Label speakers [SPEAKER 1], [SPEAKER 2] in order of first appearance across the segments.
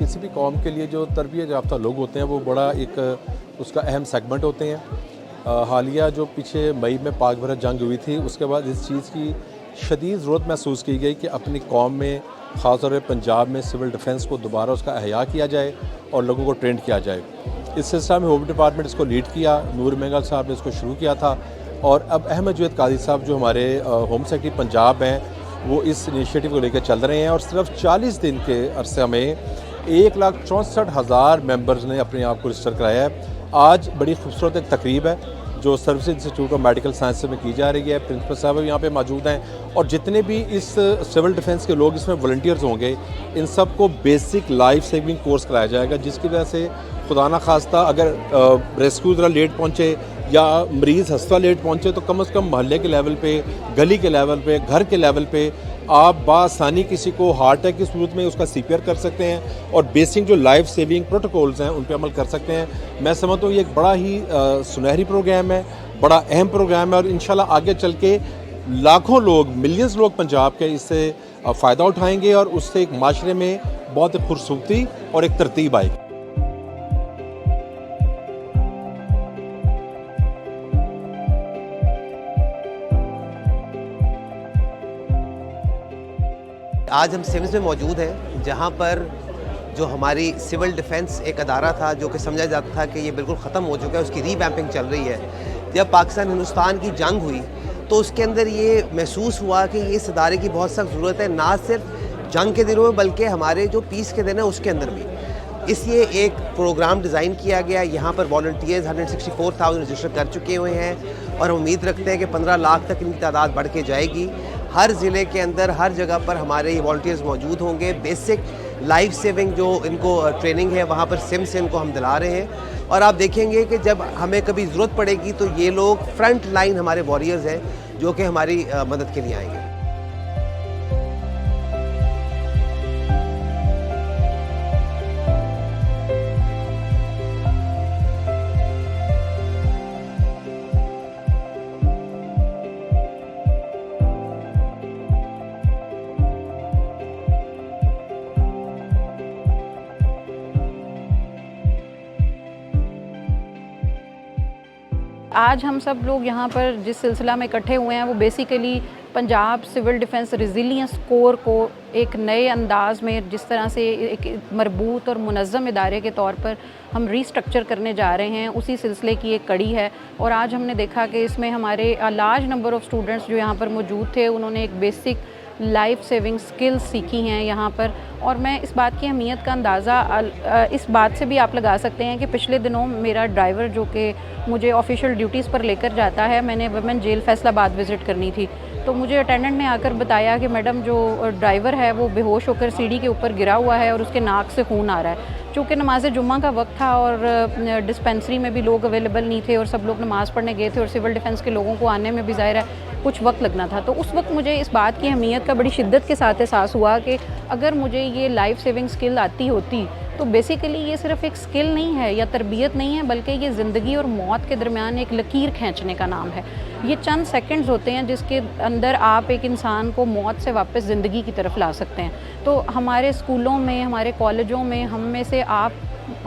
[SPEAKER 1] किसी भी कौम के लिए जो तरबियत याफ्ता लोग होते हैं वो बड़ा एक उसका अहम सेगमेंट होते हैं। हालिया जो पीछे मई में पाक भारत जंग हुई थी, उसके बाद इस चीज़ की शदीद ज़रूरत महसूस की गई कि अपनी कौम में ख़ास तौर पर पंजाब में सिविल डिफेंस को दोबारा उसका अहया किया जाए और लोगों को ट्रेंड किया जाए। इस सिलसिले में होम डिपार्टमेंट इसको लीड किया, नूर मेंगल साहब ने इसको शुरू किया था और अब अहमद जुवैद कादी साहब जो हमारे होम सेक्रेटरी पंजाब हैं वो इस इनिशिएटिव को लेकर चल रहे हैं और सिर्फ 40 दिन के अरसे में 1,64,000 मेंबर्स ने अपने आप को रजिस्टर कराया है। आज बड़ी खूबसूरत एक तकरीब है जो service institute of medical science में की जा रही है। प्रिंसिपल साहब यहाँ पे मौजूद हैं और जितने भी इस सिविल डिफेंस के लोग इसमें वॉलंटियर्स होंगे, इन सब को बेसिक लाइफ सेविंग कोर्स कराया जाएगा, जिसकी वजह से खुदा न खास्ता अगर रेस्क्यू ज़रा लेट पहुँचे या मरीज़ हस्पताल लेट पहुँचे तो कम से कम मोहल्ले के लेवल पे, गली के लेवल पे, घर के लेवल पे आप बासानी किसी को हार्ट अटैक की सूरत में उसका CPR कर सकते हैं और बेसिक जो लाइफ सेविंग प्रोटोकॉल्स हैं उन पर अमल कर सकते हैं। मैं समझता हूँ ये एक बड़ा ही सुनहरी प्रोग्राम है, बड़ा अहम प्रोग्राम है और इंशाल्लाह आगे चल के लाखों लोग, मिलियंस लोग पंजाब के इससे फ़ायदा उठाएंगे और उससे एक माशरे में बहुत खूबसूरती और एक तरतीब आएगी।
[SPEAKER 2] आज हम सिविल्स में मौजूद हैं, जहां पर जो हमारी सिविल डिफेंस एक अदारा था जो कि समझा जाता था कि ये बिल्कुल ख़त्म हो चुका है, उसकी रीवैम्पिंग चल रही है। जब पाकिस्तान हिंदुस्तान की जंग हुई तो उसके अंदर ये महसूस हुआ कि इस अदारे की बहुत सख्त ज़रूरत है, ना सिर्फ जंग के दिनों में बल्कि हमारे जो पीस के दिन हैं उसके अंदर भी। इसलिए एक प्रोग्राम डिज़ाइन किया गया। यहाँ पर वॉलंटियर्स 164,000 रजिस्टर कर चुके हुए हैं और हम उम्मीद रखते हैं कि 15 लाख तक इनकी तादाद बढ़ के जाएगी। हर ज़िले के अंदर हर जगह पर हमारे ये वॉलंटियर्स मौजूद होंगे। बेसिक लाइफ सेविंग जो इनको ट्रेनिंग है वहाँ पर सिम से इनको हम दिला रहे हैं और आप देखेंगे कि जब हमें कभी ज़रूरत पड़ेगी तो ये लोग फ्रंट लाइन हमारे वॉरियर्स हैं जो कि हमारी मदद के लिए आएंगे।
[SPEAKER 3] आज हम सब लोग यहाँ पर जिस सिलसिला में इकट्ठे हुए हैं वो basically Punjab civil defence resilience corps को एक नए अंदाज में जिस तरह से एक मरबूत और मुनज़्ज़म इदारे के तौर पर हम रीस्ट्रक्चर करने जा रहे हैं, उसी सिलसिले की एक कड़ी है। और आज हमने देखा कि इसमें हमारे लार्ज नंबर ऑफ़ स्टूडेंट्स जो यहाँ पर मौजूद थे उन्होंने एक बेसिक लाइफ सेविंग स्किल्स सीखी हैं यहाँ पर। और मैं इस बात की अहमियत का अंदाज़ा इस बात से भी आप लगा सकते हैं कि पिछले दिनों मेरा ड्राइवर जो कि मुझे ऑफिशियल ड्यूटीज़ पर लेकर जाता है, मैंने वुमेन जेल फैसलाबाद विज़िट करनी थी तो मुझे अटेंडेंट ने आकर बताया कि मैडम जो ड्राइवर है वो बेहोश होकर सीढ़ी के ऊपर गिरा हुआ है और उसके नाक से खून आ रहा है। चूँकि नमाज जुम्मा का वक्त था और डिस्पेंसरी में भी लोग अवेलेबल नहीं थे और सब लोग नमाज़ पढ़ने गए थे और सिविल डिफेंस के लोगों को आने में भी ज़ाहिर है कुछ वक्त लगना था। तो उस वक्त मुझे इस बात की अहमियत का बड़ी शिद्दत के साथ एहसास हुआ कि अगर मुझे ये लाइफ सेविंग स्किल आती होती तो बेसिकली ये सिर्फ एक स्किल नहीं है या तरबियत नहीं है, बल्कि ये ज़िंदगी और मौत के दरमियान एक लकीर खींचने का नाम है। ये चंद सेकंड्स होते हैं जिसके अंदर आप एक इंसान को मौत से वापस ज़िंदगी की तरफ ला सकते हैं। तो हमारे स्कूलों में, हमारे कॉलेजों में हम में से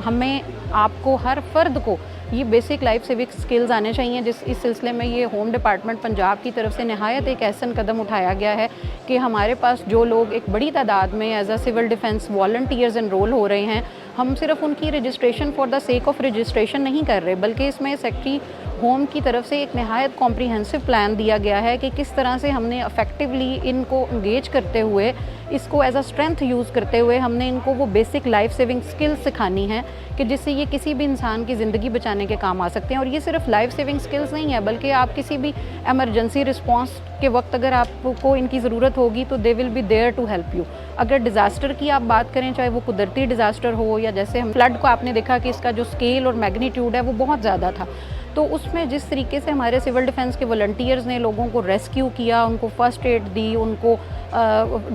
[SPEAKER 3] हमें आपको हर फ़र्द को ये बेसिक लाइफ सेविंग स्किल्स आने चाहिए। इस सिलसिले में ये होम डिपार्टमेंट पंजाब की तरफ से नहायत एक ऐसा कदम उठाया गया है कि हमारे पास जो लोग एक बड़ी तादाद में as a civil defence volunteers enrol हो रहे हैं, हम सिर्फ उनकी registration for the sake of registration नहीं कर रहे, बल्कि इसमें सेक्रेटरी होम की तरफ से एक नहायत कॉम्प्रिहेंसिव प्लान दिया गया है कि किस तरह से हमने इफ़ेक्टिवली इनको इंगेज करते हुए, इसको एज अ स्ट्रेंथ यूज़ करते हुए हमने इनको वो बेसिक लाइफ सेविंग स्किल्स सिखानी है कि जिससे ये किसी भी इंसान की ज़िंदगी बचाने के काम आ सकते हैं। और ये सिर्फ लाइफ सेविंग स्किल्स नहीं है, बल्कि आप किसी भी एमरजेंसी रिस्पॉन्स के वक्त अगर आपको इनकी ज़रूरत होगी तो they will be there to help you. अगर डिज़ास्टर की आप बात करें, चाहे वो कुदरती डिज़ास्टर हो या जैसे हम फ्लड को आपने देखा कि इसका जो स्केल और मैग्नीट्यूड है वो बहुत ज़्यादा था, तो उसमें जिस तरीके से हमारे सिविल डिफेंस के वॉलंटियर्स ने लोगों को रेस्क्यू किया, उनको फ़र्स्ट एड दी, उनको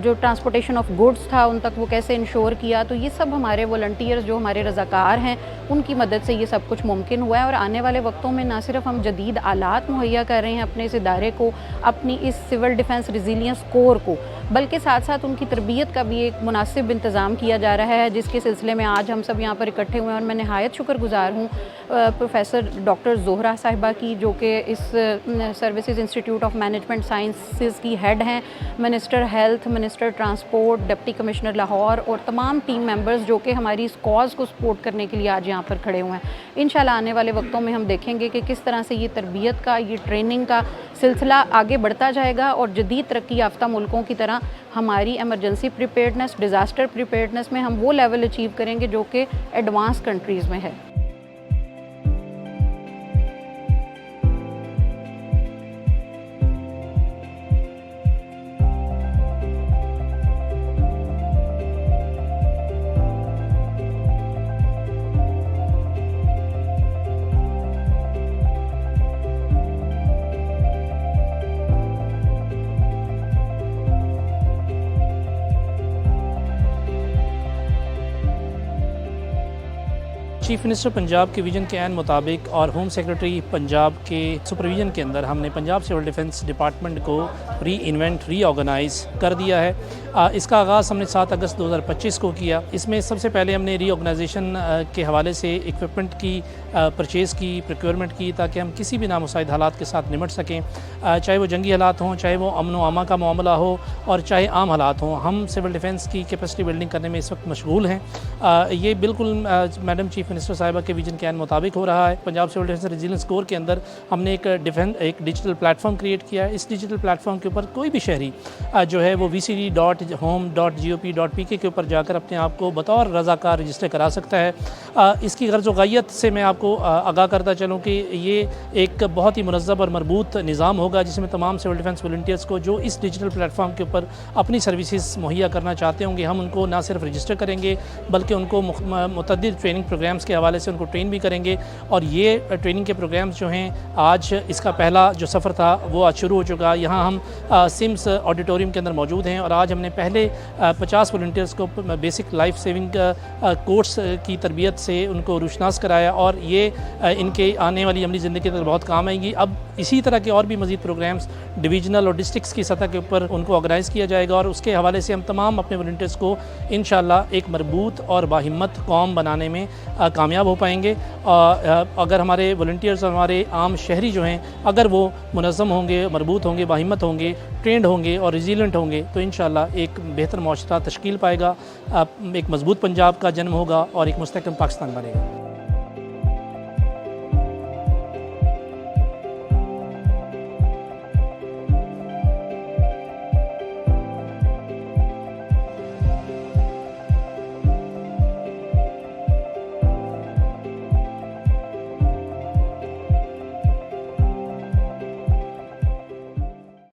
[SPEAKER 3] जो ट्रांसपोर्ट ट्रांसपोर्टेशन ऑफ गुड्स था उन तक वो कैसे इंश्योर किया। तो ये सब हमारे वॉलंटियर्स जो हमारे रज़ाकार हैं उनकी मदद से ये सब कुछ मुमकिन हुआ है। और आने वाले वक्तों में ना सिर्फ हम जदीद आलात मुहैया कर रहे हैं अपने इस इदारे को, अपनी इस सिविल डिफेंस रेजिलियंस कोर को, बल्कि साथ साथ उनकी तरबियत का भी एक मुनासिब इंतज़ाम किया जा रहा है, जिसके सिलसिले में आज हम सब यहाँ पर इकट्ठे हुए हैं। और मैं नहायत शुक्रगुजार हूँ प्रोफेसर डॉक्टर ज़ोहरा साहिबा की, जो कि इस services institute of management sciences की हेड हैं, minister health, minister transport, deputy commissioner Lahore और तमाम टीम मेंबर्स जो कि हमारी इस कॉज़ को सपोर्ट करने के लिए आज यहाँ पर खड़े हुए हैं। इंशाल्लाह आने वाले वक्तों में हम देखेंगे कि किस तरह से ये तरबियत का, ये ट्रेनिंग का सिलसिला आगे बढ़ता जाएगा और जदीद तरक्की याफ्ता मुल्कों की तरह हमारी एमरजेंसी प्रिपेयर्डनेस, डिज़ास्टर प्रिपेयर्डनेस में हम वो लेवल अचीव करेंगे जो कि एडवांस कंट्रीज़ में है।
[SPEAKER 4] चीफ मिनिस्टर पंजाब के विजन के ऐन मुताबिक और होम सेक्रेटरी पंजाब के सुपरविजन के अंदर हमने पंजाब सिविल डिफेंस डिपार्टमेंट को री इन्वेंट, रीऑर्गेनाइज़ कर दिया है। इसका आगाज़ हमने 7 अगस्त 2025 को किया। इसमें सबसे पहले हमने रीऑर्गेनाइजेशन के हवाले से इक्विपमेंट की परचेज़ की, प्रोक्योरमेंट की, ताकि हम किसी भी नामुसाइद हालात के साथ निपट सकें, चाहे वो जंगी हालात हों, चाहे वो अमन व अमा का मामला हो और चाहे आम हालात हों। हम सिविल डिफेंस की कैपेसिटी बिल्डिंग करने में इस वक्त मशगूल हैं। ये बिल्कुल मैडम चीफ मिनिस्टर साहिबा के विजन के मुताबिक हो रहा है। Punjab civil defence resilience corps के अंदर हमने एक डिजिटल प्लेटफॉर्म क्रिएट किया है। इस डिजिटल प्लेटफॉर्म के ऊपर कोई भी शहरी जो है वो vcd.home.gop.pk के ऊपर जाकर अपने आप को बतौर रज़ाकार रजिस्टर करा सकता है। इसकी गर्ज़ व गायत से मैं आपको आगाह करता चलूँ कि ये एक बहुत ही मुनज़्ज़म और मरबूत निज़ाम होगा, जिसमें तमाम सिविल डिफेंस वॉलंटियर्स को जो इस डिजिटल प्लेटफॉर्म के ऊपर अपनी सर्विसेज मुहैया करना चाहते होंगे, हम उनको ना सिर्फ रजिस्टर करेंगे बल्कि उनको मुतअद्दिद ट्रेनिंग प्रोग्राम्स के हवाले से उनको ट्रेन भी करेंगे। और ये ट्रेनिंग के प्रोग्राम्स जो हैं, आज इसका पहला जो सफ़र था वो आज शुरू हो चुका। यहाँ हम सिम्स ऑडिटोरियम के अंदर मौजूद हैं और आज हमने पहले 50 वॉलंटियर्स को बेसिक लाइफ सेविंग कोर्स की तरबियत से उनको रुशनास कराया और ये इनके आने वाली अमली ज़िंदगी तक बहुत काम आएंगी। अब इसी तरह के और भी मज़ीद प्रोग्राम्स डिवीजनल और डिस्ट्रिक्ट्स की सतह के ऊपर उनको ऑर्गेनाइज़ किया जाएगा और उसके हवाले से हम तमाम अपने वॉलंटियर्स को इंशाअल्लाह एक मरबूत और बाहिम्मत कौम बनाने में कामयाब हो पाएंगे। अगर हमारे वॉलंटियर्स और हमारे आम शहरी जो हैं, अगर वो मुनज़्ज़म होंगे, मरबूत होंगे, बाहिम्मत होंगे, ट्रेंड होंगे और रेजिलिएंट होंगे, तो इंशाअल्लाह एक बेहतर माशरा तश्कील पाएगा, एक मज़बूत पंजाब का जन्म होगा और एक मुस्तहकम पाकिस्तान बनेगा।